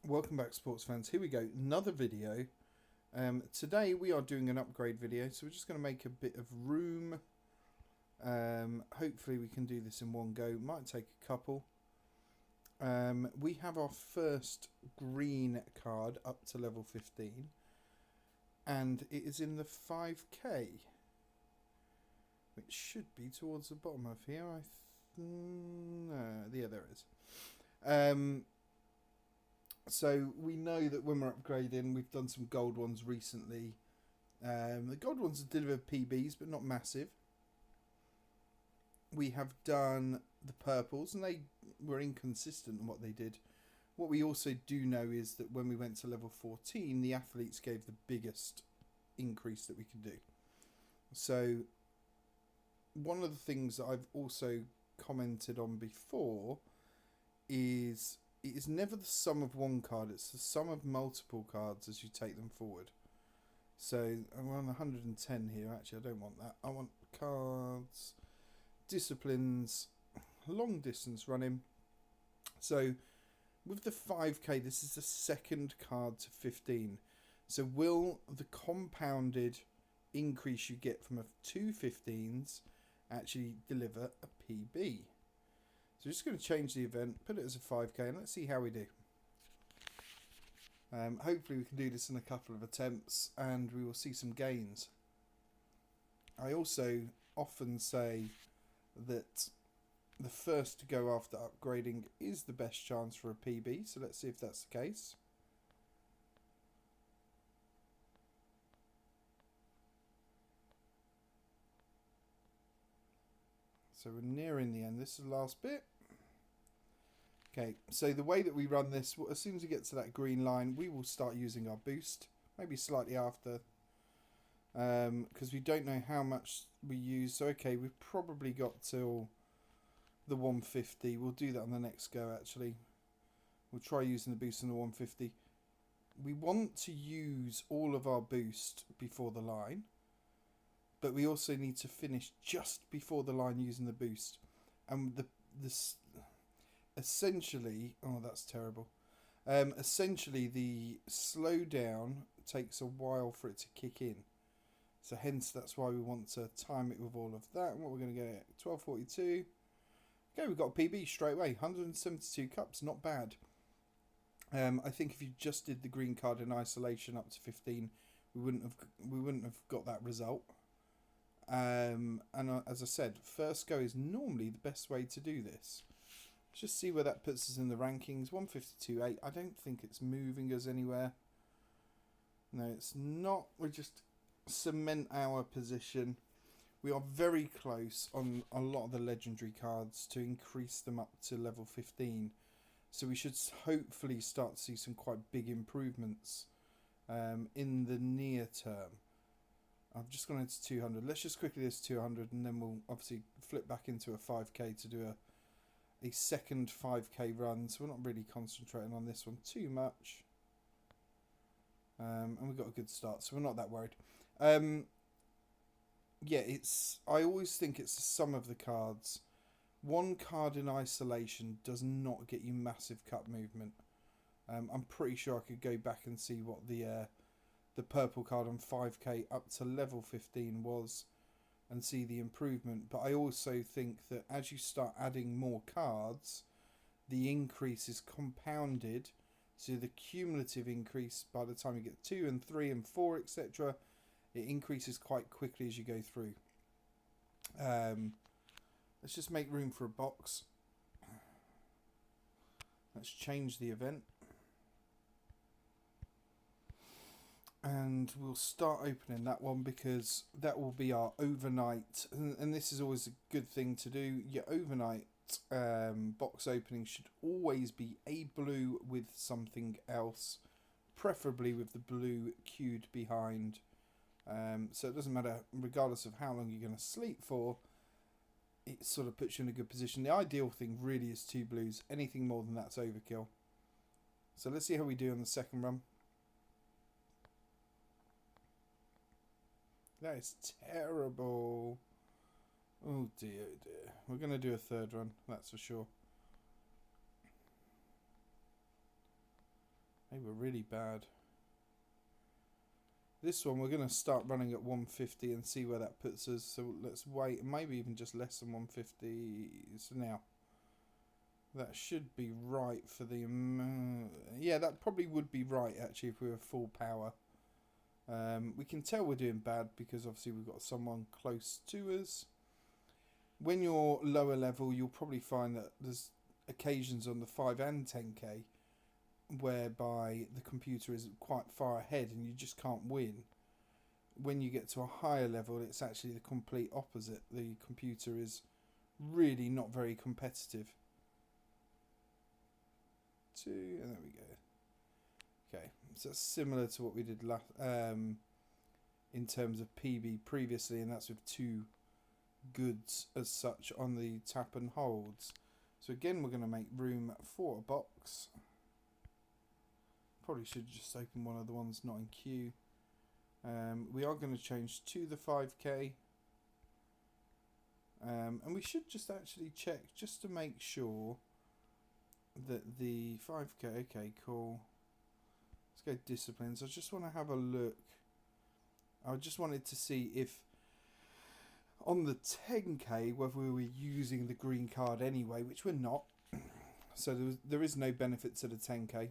Welcome back, sports fans. Here we go, another video. Today we are doing an upgrade video, so we're just going to make a bit of room. Hopefully we can do this in one go. Might take a couple. We have our first green card up to level 15, and it is in the 5k, which should be towards the bottom of here. No, yeah, there it is. So we know that when we're upgrading, we've done some gold ones recently. The gold ones deliver PBs, but not massive. We have done the purples, and they were inconsistent in what they did. What we also do know is that when we went to level 14, the athletes gave the biggest increase that we could do. So one of the things that I've also commented on before is it is never the sum of one card, it's the sum of multiple cards as you take them forward. So I'm on 110 here. Actually, I don't want that. I want cards, disciplines, long distance running. So with the 5k, this is the second card to 15. So will the compounded increase you get from two 15s actually deliver a PB? So we're just going to change the event, put it as a 5k, and let's see how we do. Hopefully we can do this in a couple of attempts, and we will see some gains. I also often say that the first to go after upgrading is the best chance for a PB, so let's see if that's the case. So we're nearing the end. This is the last bit. Okay, so the way that we run this, as soon as we get to that green line, we will start using our boost. Maybe slightly after, because we don't know how much we use. So okay, we've probably got till the 150. We'll do that on the next go, actually. We'll try using the boost on the 150. We want to use all of our boost before the line, but we also need to finish just before the line using the boost. And essentially, oh, that's terrible. Essentially, the slowdown takes a while for it to kick in. So hence, that's why we want to time it with all of that. And what we're going to get at 1242. Okay, we've got a PB straight away. 172 cups, not bad. I think if you just did the green card in isolation up to 15, we wouldn't have got that result. And as I said, first go is normally the best way to do this. Let's just see where that puts us in the rankings. 152.8. I don't think it's moving us anywhere. No, it's not. We just cement our position. We are very close on a lot of the legendary cards to increase them up to level 15. So we should hopefully start to see some quite big improvements in the near term. I've just gone into 200. Let's just quickly do this 200, and then we'll obviously flip back into a 5k to do a second 5k run. So we're not really concentrating on this one too much. And we've got a good start, so we're not that worried. Yeah, I always think it's the sum of the cards. One card in isolation does not get you massive cup movement. I'm pretty sure I could go back and see what the purple card on 5k up to level 15 was and see the improvement. But I also think that as you start adding more cards, the increase is compounded. So the cumulative increase, by the time you get 2 and 3 and 4, etc., it increases quite quickly as you go through. Let's just make room for a box. Let's change the event. And we'll start opening that one because that will be our overnight. And this is always a good thing to do. Your overnight box opening should always be a blue with something else, preferably with the blue queued behind. So it doesn't matter, regardless of how long you're going to sleep for, it sort of puts you in a good position. The ideal thing really is 2 blues. Anything more than that's overkill. So let's see how we do on the second run. That is terrible. Oh dear, oh dear. We're going to do a third run, that's for sure. They were really bad. This one we're going to start running at 150 and see where that puts us. So let's wait, maybe even just less than 150. So now, that should be right for the... yeah, that probably would be right actually if we were full power. We can tell we're doing bad because obviously we've got someone close to us. When you're lower level, you'll probably find that there's occasions on the 5 and 10k whereby the computer is quite far ahead and you just can't win. When you get to a higher level, it's actually the complete opposite. The computer is really not very competitive. 2, and there we go. Okay, so that's similar to what we did in terms of PB previously, and that's with 2 goods as such on the tap and holds. So again, we're going to make room for a box. Probably should just open one of the ones not in queue. We are going to change to the 5k. And we should just actually check just to make sure that the 5k, okay, cool. Let's go disciplines. I just want to have a look. I just wanted to see if on the 10k whether we were using the green card anyway, which we're not. So there is no benefit to the 10k.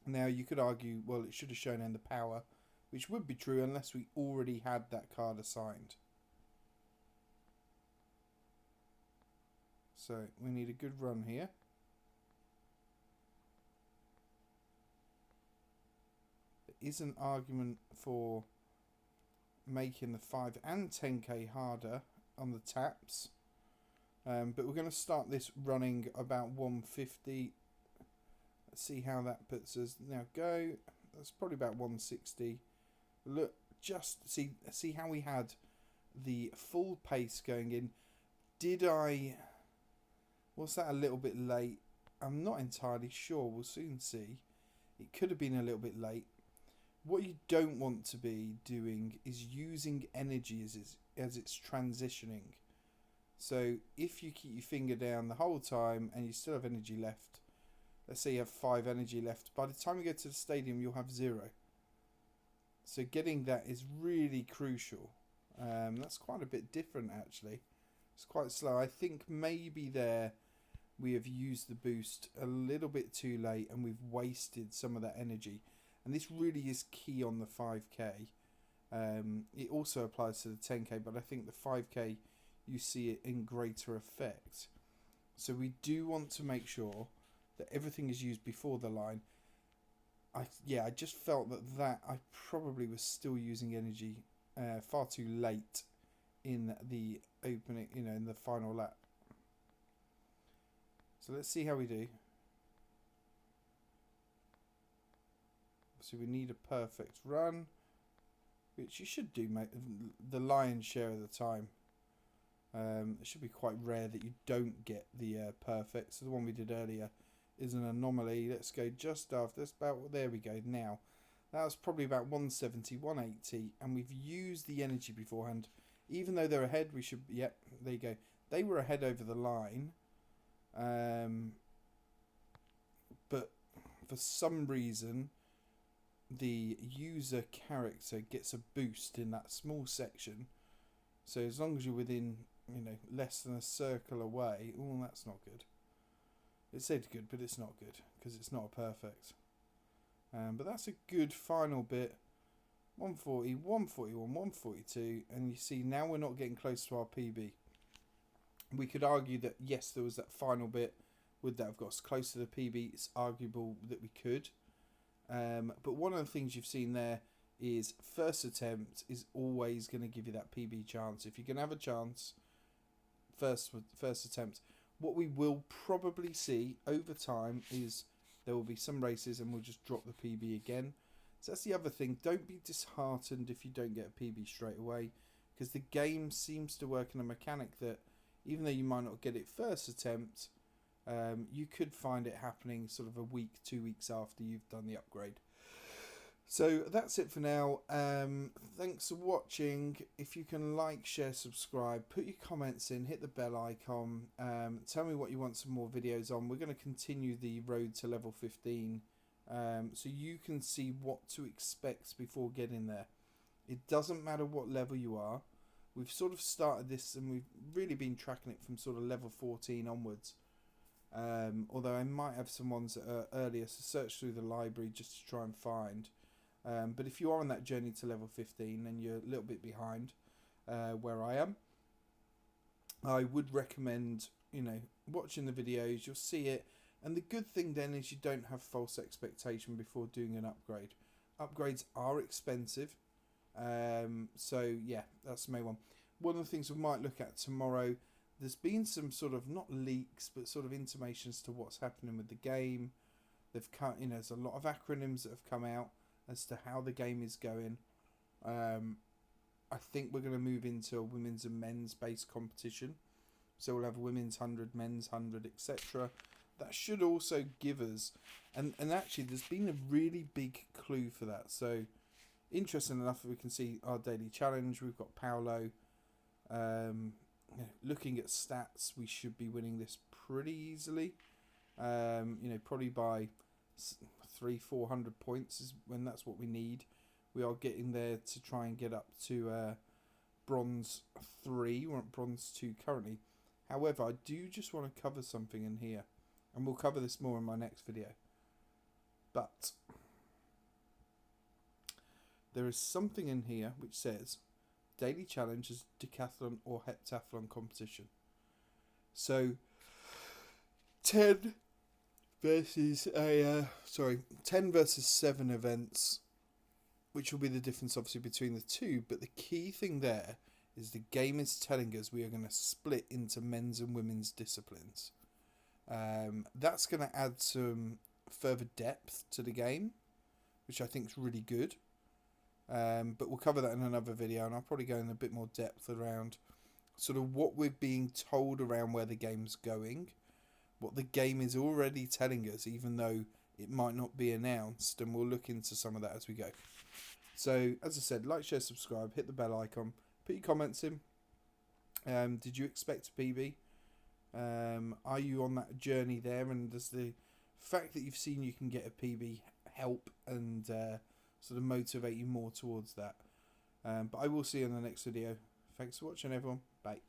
Now you could argue, well, it should have shown in the power, which would be true unless we already had that card assigned. So we need a good run here. There is an argument for making the 5 and 10k harder on the taps. But we're going to start this running about 150. Let's see how that puts us. Now go. That's probably about 160. Look, just see how we had the full pace going in. Was that a little bit late? I'm not entirely sure. We'll soon see. It could have been a little bit late. What you don't want to be doing is using energy as it's transitioning. So if you keep your finger down the whole time and you still have energy left, let's say you have 5 energy left, by the time you get to the stadium you'll have 0. So getting that is really crucial. That's quite a bit different actually. It's quite slow. I think maybe there we have used the boost a little bit too late and we've wasted some of that energy. And this really is key on the 5k. It also applies to the 10k, but I think the 5k you see it in greater effect. So we do want to make sure that everything is used before the line. I just felt that I probably was still using energy far too late in the opening, in the final lap. So let's see how we do. So we need a perfect run, which you should do, mate, the lion's share of the time. It should be quite rare that you don't get the perfect. So the one we did earlier is an anomaly. Let's go just after. That's about, there we go. Now that was probably about 170, 180, and we've used the energy beforehand. Even though they're ahead, we should. Yep, there you go. They were ahead over the line, but for some reason, the user character gets a boost in that small section. So as long as you're within, less than a circle away. Oh, that's not good. It said good, but it's not good because it's not a perfect. But that's a good final bit. 140, 141, 142, and you see now we're not getting close to our PB. We could argue that yes, there was that final bit. Would that have got us close to the PB? It's arguable that we could. But one of the things you've seen there is first attempt is always going to give you that PB chance. If you can have a chance, first attempt. What we will probably see over time is there will be some races and we'll just drop the PB again. So that's the other thing. Don't be disheartened if you don't get a PB straight away, because the game seems to work in a mechanic that even though you might not get it first attempt, you could find it happening sort of a week, 2 weeks after you've done the upgrade. So that's it for now. Thanks for watching. If you can like, share, subscribe, put your comments in, hit the bell icon. Tell me what you want some more videos on. We're going to continue the road to level 15 so you can see what to expect before getting there. It doesn't matter what level you are. We've sort of started this and we've really been tracking it from sort of level 14 onwards. Although I might have some ones that are earlier, so search through the library just to try and find. But if you are on that journey to level 15 and you're a little bit behind where I am, I would recommend, watching the videos. You'll see it. And the good thing then is you don't have false expectation before doing an upgrade. Upgrades are expensive. So yeah, that's the main one. One of the things we might look at tomorrow, there's been some sort of, not leaks, but sort of intimations to what's happening with the game. They've come, there's a lot of acronyms that have come out as to how the game is going. I think we're going to move into a women's and men's based competition. So we'll have women's 100, men's 100, etc. That should also give us, and actually there's been a really big clue for that. So interesting enough, we can see our daily challenge. We've got Paolo. Looking at stats, we should be winning this pretty easily. Probably by 300-400 points is when that's what we need. We are getting there to try and get up to bronze 3. We're at bronze 2 currently. However, I do just want to cover something in here, and we'll cover this more in my next video. But there is something in here which says daily challenge is decathlon or heptathlon competition. So 10 versus 7 events, which will be the difference obviously between the two. But the key thing there is the game is telling us we are going to split into men's and women's disciplines. That's going to add some further depth to the game, which I think is really good. But we'll cover that in another video, and I'll probably go in a bit more depth around sort of what we're being told around where the game's going, what the game is already telling us, even though it might not be announced, and we'll look into some of that as we go. So, as I said, like, share, subscribe, hit the bell icon, put your comments in. Did you expect a PB? Are you on that journey there, and does the fact that you've seen you can get a PB help and sort of motivate you more towards that? But I will see you in the next video. Thanks for watching, everyone. Bye.